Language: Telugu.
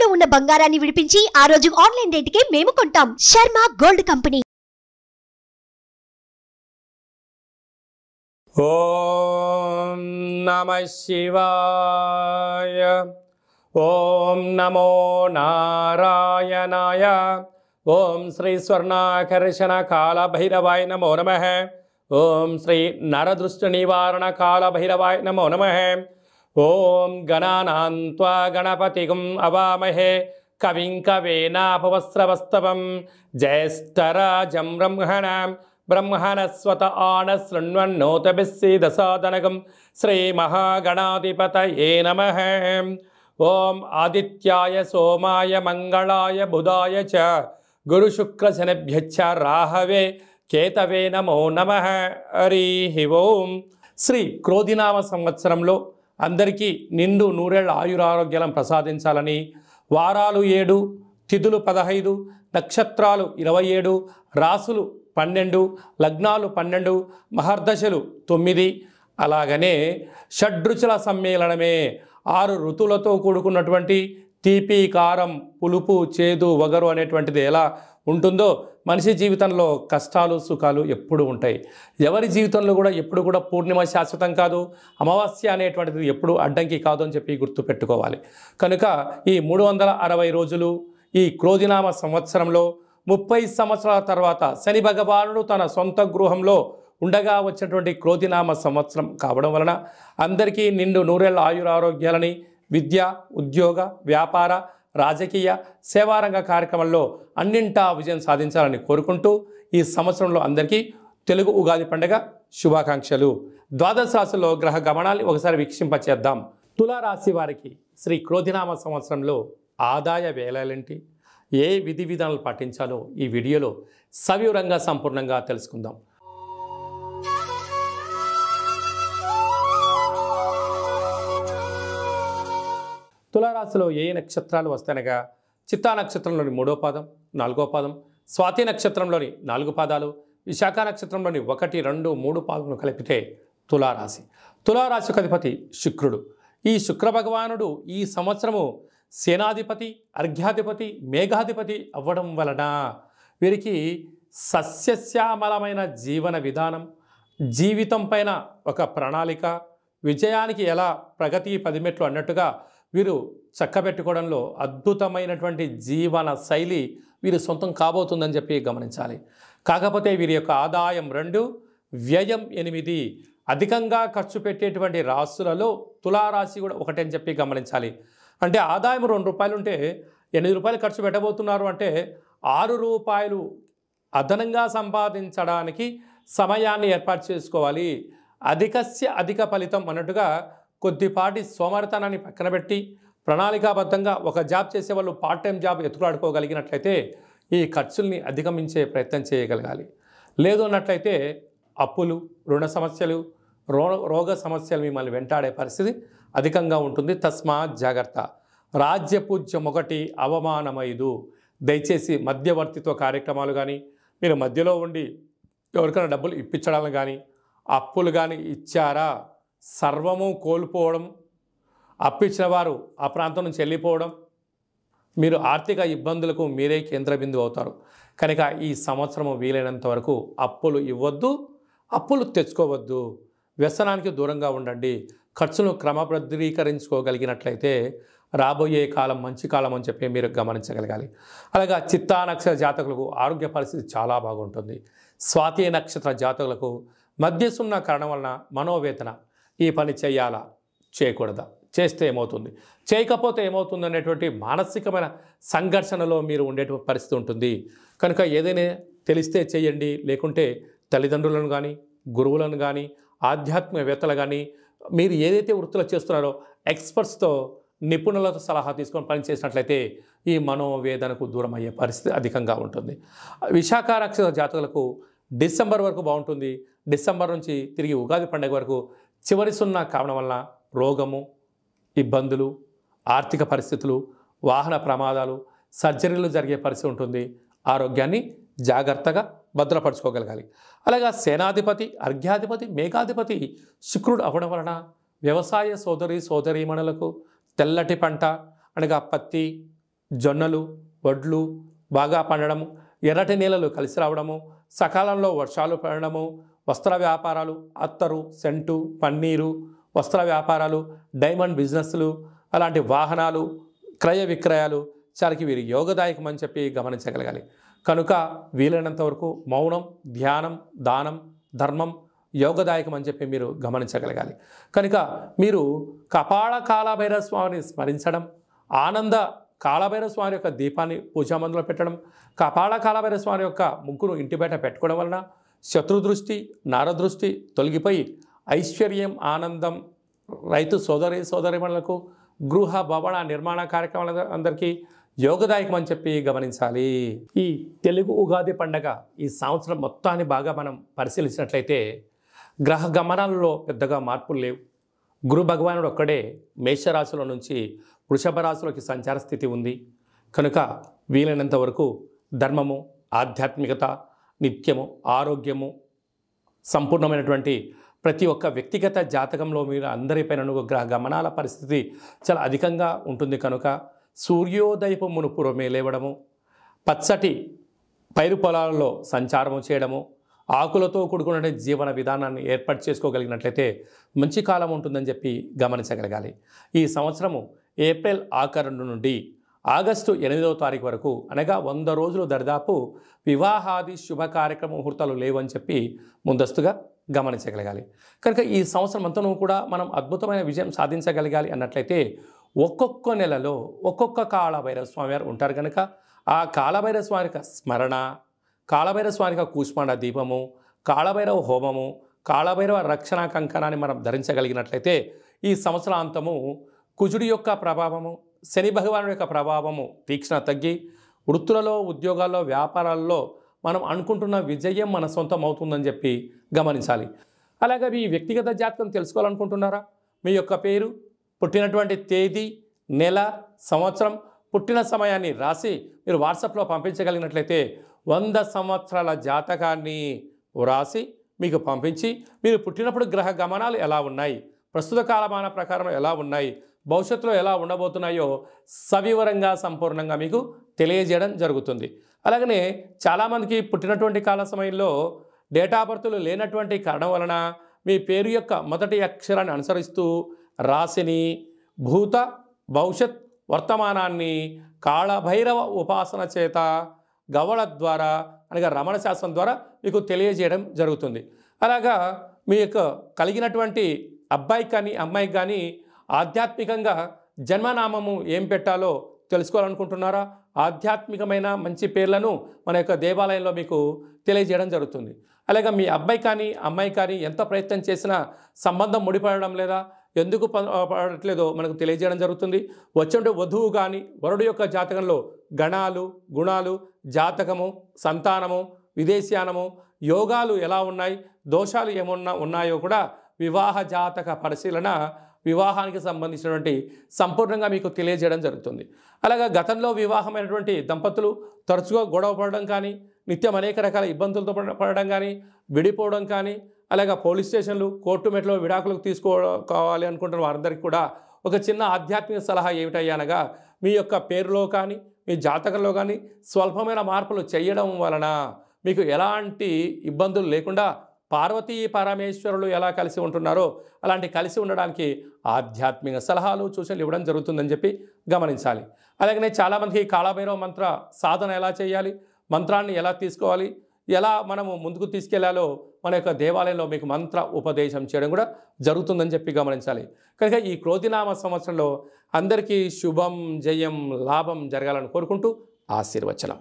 తాకట్టులో ఉన్న బంగారాన్ని విడిపించి ఆ రోజు ఆన్లైన్ రేటుకే మేము కొంటాం. Sharma gold company. ఓం నమః శివాయ. ఓం నమో నారాయణాయ. ఓం శ్రీ స్వర్ణాకర్షణ కాల భైరవాయ నమో నమః. ఓం శ్రీ నరదృష్టి నివారణ కాల భైరవాయ నమో నమః. ఓం గణానాం త్వా గణపతిగం అవామహే కవిం కవేనాపవస్త్రవస్తవం జ్యేష్ఠరాజం బ్రహ్మణస్వత ఆనశృణ్వన్నోతభిస్సీదసాదనగం శ్రీమహాగణాధిపతయే నమః. ఓం ఆదిత్యాయ సోమాయ మంగళాయ బుధాయ చ గురుశుక్రశనిభ్యశ్చ రాహవే కేతవే నమో నమః. హరి ఓం. శ్రీ క్రోధినామ సంవత్సరంలో అందరికీ నిండు నూరేళ్ల ఆయురారోగ్యాలను ప్రసాదించాలని, వారాలు 7, తిథులు 15, నక్షత్రాలు 27, రాసులు 12, లగ్నాలు 12, మహర్దశలు 9, అలాగనే షడ్రుచుల సమ్మేళనమే 6 ఋతువులతో కూడుకున్నటువంటి తీపి, కారం, పులుపు, చేదు, వగరు అనేటువంటిది ఎలా ఉంటుందో మనిషి జీవితంలో కష్టాలు సుఖాలు ఎప్పుడు ఉంటాయి. ఎవరి జీవితంలో కూడా ఎప్పుడు కూడా పూర్ణిమ శాశ్వతం కాదు, అమావాస్య అనేటువంటిది ఎప్పుడు అడ్డంకి కాదు అని చెప్పి గుర్తుపెట్టుకోవాలి. కనుక ఈ 360 రోజులు ఈ క్రోధినామ సంవత్సరంలో 30 సంవత్సరాల తర్వాత శని భగవానుడు తన సొంత గృహంలో ఉండగా వచ్చినటువంటి క్రోధినామ సంవత్సరం కావడం వలన అందరికీ నిండు నూరేళ్ల ఆయురారోగ్యాలని, విద్య, ఉద్యోగ, వ్యాపార, రాజకీయ, సేవారంగ కార్యక్రమంలో అన్నింటా విజయం సాధించాలని కోరుకుంటూ ఈ సంవత్సరంలో అందరికీ తెలుగు ఉగాది పండుగ శుభాకాంక్షలు. ద్వాదశ రాశుల్లో గ్రహ గమనాన్ని ఒకసారి వీక్షింపచేద్దాం. తులారాశి వారికి శ్రీ క్రోధినామ సంవత్సరంలో ఆదాయ వేళలేంటి, ఏ విధి విధానాలు పాటించాలో ఈ వీడియోలో సవివరంగా సంపూర్ణంగా తెలుసుకుందాం. తులారాశిలో ఏ నక్షత్రాలు వస్తాయనగా చిత్తా నక్షత్రంలోని 3వ పాదం, 4వ పాదం, స్వాతి నక్షత్రంలోని 4 పాదాలు, విశాఖ నక్షత్రంలోని 1, 2, 3 పాదములు కలిపితే తులారాశి. తులారాశికి అధిపతి శుక్రుడు. ఈ శుక్ర భగవానుడు ఈ సంవత్సరము సేనాధిపతి, అర్ఘ్యాధిపతి, మేఘాధిపతి అవ్వడం వలన వీరికి సస్యశ్యామలమైన జీవన విధానం, జీవితం పైన ఒక ప్రణాళిక, విజయానికి ఎలా ప్రగతి 10 మెట్లు అన్నట్టుగా వీరు చక్కబెట్టుకోవడంలో అద్భుతమైనటువంటి జీవన శైలి వీరు సొంతం కాబోతుందని చెప్పి గమనించాలి. కాకపోతే వీరి యొక్క ఆదాయం 2, వ్యయం 8. అధికంగా ఖర్చు పెట్టేటువంటి రాశులలో తులారాశి కూడా ఒకటి అని చెప్పి గమనించాలి. అంటే ఆదాయం ₹2 ఉంటే ₹8 ఖర్చు పెట్టబోతున్నారు అంటే ₹6 అదనంగా సంపాదించడానికి సమయాన్ని ఏర్పాటు చేసుకోవాలి. అధికస్య అధిక ఫలితం అన్నట్టుగా కొద్దిపాటి సోమరితనాన్ని పక్కన పెట్టి ప్రణాళికాబద్ధంగా ఒక జాబ్ చేసేవాళ్ళు పార్ట్ టైం జాబ్ ఎత్తులాడుకోగలిగినట్లయితే ఈ ఖర్చుల్ని అధిగమించే ప్రయత్నం చేయగలగాలి. లేదు అన్నట్లయితే అప్పులు, రుణ సమస్యలు, రోగ సమస్యలు మిమ్మల్ని వెంటాడే పరిస్థితి అధికంగా ఉంటుంది. తస్మాత్ జాగ్రత్త. రాజ్యపూజ్యం 1, అవమానం 5. దయచేసి మధ్యవర్తిత్వ కార్యక్రమాలు కానీ, మీరు మధ్యలో ఉండి ఎవరికైనా డబ్బులు ఇప్పించడాలను కానీ, అప్పులు కానీ ఇచ్చారా సర్వము కోల్పోవడం, అప్పిచ్చిన వారు ఆ ప్రాంతం నుంచి వెళ్ళిపోవడం, మీరు ఆర్థిక ఇబ్బందులకు మీరే కేంద్ర బిందువు అవుతారు. కనుక ఈ సంవత్సరము వీలైనంత వరకు అప్పులు ఇవ్వద్దు, అప్పులు తెచ్చుకోవద్దు, వ్యసనానికి దూరంగా ఉండండి. ఖర్చును క్రమబద్ధీకరించుకోగలిగినట్లయితే రాబోయే కాలం మంచి కాలం అని చెప్పి మీరు గమనించగలగాలి. అలాగా చిత్తా నక్షత్ర జాతకులకు ఆరోగ్య పరిస్థితి చాలా బాగుంటుంది. స్వాతి నక్షత్ర జాతకులకు మధ్యసున్న కారణం వలన మనోవేదన, ఈ పని చేయాలా చేయకూడదా, చేస్తే ఏమవుతుంది, చేయకపోతే ఏమవుతుంది అనేటువంటి మానసికమైన సంఘర్షణలో మీరు ఉండేటువంటి పరిస్థితి ఉంటుంది. కనుక ఏదైనా తెలిస్తే చేయండి, లేకుంటే తల్లిదండ్రులను కానీ, గురువులను కానీ, ఆధ్యాత్మికవేత్తలు కానీ, మీరు ఏదైతే వృత్తులు చేస్తున్నారో ఎక్స్పర్ట్స్తో, నిపుణులతో సలహా తీసుకొని పనిచేసినట్లయితే ఈ మనోవేదనకు దూరం అయ్యే పరిస్థితి అధికంగా ఉంటుంది. విశాఖ నక్షత్ర జాతకులకు డిసెంబర్ వరకు బాగుంటుంది. డిసెంబర్ నుంచి తిరిగి ఉగాది పండుగ వరకు చివరి సున్నా కావడం వల్ల రోగము, ఇబ్బందులు, ఆర్థిక పరిస్థితులు, వాహన ప్రమాదాలు, సర్జరీలు జరిగే పరిస్థితి ఉంటుంది. ఆరోగ్యాన్ని జాగ్రత్తగా భద్రపరచుకోగలగాలి. అలాగా సేనాధిపతి, అర్ఘ్యాధిపతి, మేఘాధిపతి శుక్రుడు అవ్వడం వలన వ్యవసాయ సోదరీమణులకు తెల్లటి పంట అనగా పత్తి, జొన్నలు, వడ్లు బాగా పండడము, ఎర్రటి నేలలు కలిసి రావడము, సకాలంలో వర్షాలు పడడము, వస్త్ర వ్యాపారాలు, అత్తరు, సెంటు, పన్నీరు, వస్త్ర వ్యాపారాలు, డైమండ్ బిజినెస్లు, అలాంటి వాహనాలు, క్రయ విక్రయాలు చాలాకి వీరి యోగదాయకం అని చెప్పి గమనించగలగాలి. కనుక వీలైనంత వరకు మౌనం, ధ్యానం, దానం, ధర్మం యోగదాయకం అని చెప్పి మీరు గమనించగలగాలి. కనుక మీరు కపాల కాలభైరవ స్వామిని స్మరించడం, ఆనంద కాలభైరవ స్వామి యొక్క దీపాన్ని పూజామందులో పెట్టడం, కపాల కాలభైరవ స్వామి యొక్క ముగ్గురు ఇంటి బయట పెట్టుకోవడం వలన శత్రుదృష్టి, నరదృష్టి తొలగిపోయి ఐశ్వర్యం, ఆనందం రైతు సోదరిమణులకు, గృహ భవన నిర్మాణ కార్యక్రమాల అందరికీ యోగదాయకం అని చెప్పి గమనించాలి. ఈ తెలుగు ఉగాది పండగ ఈ సంవత్సరం మొత్తాన్ని బాగా మనం పరిశీలించినట్లయితే గ్రహ గమనాలలో పెద్దగా మార్పులు లేవు. గురు భగవానుడు ఒక్కడే మేషరాశిలో నుంచి వృషభ రాశిలోకి సంచార స్థితి ఉంది. కనుక వీలైనంత వరకు ధర్మము, ఆధ్యాత్మికత, నిత్యము, ఆరోగ్యము, సంపూర్ణమైనటువంటి ప్రతి ఒక్క వ్యక్తిగత జాతకంలో మీరు అందరిపైన గ్రహ గమనాల పరిస్థితి చాలా అధికంగా ఉంటుంది. కనుక సూర్యోదయపు మునుపురమే లేవడము, పచ్చటి పైరు పొలాలలో సంచారము చేయడము, ఆకులతో కూడుకున్న జీవన విధానాన్ని ఏర్పాటు చేసుకోగలిగినట్లయితే మంచి కాలం ఉంటుందని చెప్పి గమనించగలగాలి. ఈ సంవత్సరము ఏప్రిల్ ఆఖరు నుండి ఆగస్టు 8వ తారీఖు వరకు, అనగా 100 రోజులు దరిదాపు వివాహాది శుభ కార్యక్రమ ముహూర్తాలు లేవని చెప్పి ముందస్తుగా గమనించగలగాలి. కనుక ఈ సంవత్సరం అంతనూ కూడా మనం అద్భుతమైన విజయం సాధించగలగాలి అన్నట్లయితే ఒక్కొక్క నెలలో ఒక్కొక్క కాలభైరవ స్వామి వారు ఉంటారు. కనుక ఆ కాలభైరవ స్వామి యొక్క స్మరణ, కాలభైరవ స్వామి యొక్క కూష్మాండ దీపము, కాలభైరవ హోమము, కాలభైరవ రక్షణ కంకణాన్ని మనం ధరించగలిగినట్లయితే ఈ సంవత్సరాంతము కుజుడి యొక్క ప్రభావము, శని భగవానుడి యొక్క ప్రభావము తీక్షణ తగ్గి వృత్తులలో, ఉద్యోగాల్లో, వ్యాపారాల్లో మనం అనుకుంటున్న విజయం మన సొంతం అవుతుందని చెప్పి గమనించాలి. అలాగే మీ వ్యక్తిగత జాతకం తెలుసుకోవాలనుకుంటున్నారా? మీ యొక్క పేరు, పుట్టినటువంటి తేదీ, నెల, సంవత్సరం, పుట్టిన సమయాన్ని రాసి మీరు వాట్సాప్లో పంపించగలిగినట్లయితే 100 సంవత్సరాల జాతకాన్ని వ్రాసి మీకు పంపించి మీరు పుట్టినప్పుడు గ్రహ గమనాలు ఎలా ఉన్నాయి, ప్రస్తుత కాలమాన ప్రకారం ఎలా ఉన్నాయి, భవిష్యత్తులో ఎలా ఉండబోతున్నాయో సవివరంగా సంపూర్ణంగా మీకు తెలియజేయడం జరుగుతుంది. అలాగనే చాలామందికి పుట్టినటువంటి కాల సమయంలో డేటా బర్త్లు లేనటువంటి కారణం వలన మీ పేరు యొక్క మొదటి అక్షరాన్ని అనుసరిస్తూ రాశిని, భూత, భవిష్యత్, వర్తమానాన్ని కాళభైరవ ఉపాసన చేత గవళ ద్వారా అనగా రమణ శాస్త్రం ద్వారా మీకు తెలియజేయడం జరుగుతుంది. అలాగా మీ యొక్క కలిగినటువంటి అబ్బాయికి కానీ అమ్మాయికి కానీ ఆధ్యాత్మికంగా జన్మనామము ఏం పెట్టాలో తెలుసుకోవాలనుకుంటున్నారా? ఆధ్యాత్మికమైన మంచి పేర్లను మన యొక్క దేవాలయంలో మీకు తెలియజేయడం జరుగుతుంది. అలాగే మీ అబ్బాయి కానీ అమ్మాయి కానీ ఎంత ప్రయత్నం చేసినా సంబంధం ముడిపడడం లేదా, ఎందుకు పడట్లేదో మనకు తెలియజేయడం జరుగుతుంది. వచ్చే వధువు కానీ వరుడు యొక్క జాతకంలో గణాలు, గుణాలు, జాతకము, సంతానము, విదేశీయానము, యోగాలు ఎలా ఉన్నాయి, దోషాలు ఏమన్నా ఉన్నాయో కూడా వివాహ జాతక పరిశీలన, వివాహానికి సంబంధించినటువంటి సంపూర్ణంగా మీకు తెలియజేయడం జరుగుతుంది. అలాగే గతంలో వివాహమైనటువంటి దంపతులు తరచుగా గొడవ పడడం కానీ, నిత్యం అనేక రకాల ఇబ్బందులతో పడడం కానీ, విడిపోవడం కానీ, అలాగే పోలీస్ స్టేషన్లు, కోర్టు మెట్లో విడాకులకు తీసుకోవాలి అనుకుంటున్న వారందరికీ కూడా ఒక చిన్న ఆధ్యాత్మిక సలహా ఏమిటయ్యా అనగా, మీ యొక్క పేరులో కానీ మీ జాతకంలో కానీ స్వల్పమైన మార్పులు చేయడం వలన మీకు ఎలాంటి ఇబ్బందులు లేకుండా పార్వతీ పరమేశ్వరులు ఎలా కలిసి ఉంటున్నారో అలాంటి కలిసి ఉండడానికి ఆధ్యాత్మిక సలహాలు, సూచనలు ఇవ్వడం జరుగుతుందని చెప్పి గమనించాలి. అలాగనే చాలామందికి కాళభైరవ మంత్ర సాధన ఎలా చేయాలి, మంత్రాన్ని ఎలా తీసుకోవాలి, ఎలా మనము ముందుకు తీసుకెళ్లాలో మన యొక్క దేవాలయంలో మీకు మంత్ర ఉపదేశం చేయడం కూడా జరుగుతుందని చెప్పి గమనించాలి. కనుక ఈ క్రోధినామ సంవత్సరంలో అందరికీ శుభం, జయం, లాభం జరగాలని కోరుకుంటూ ఆశీర్వచనం.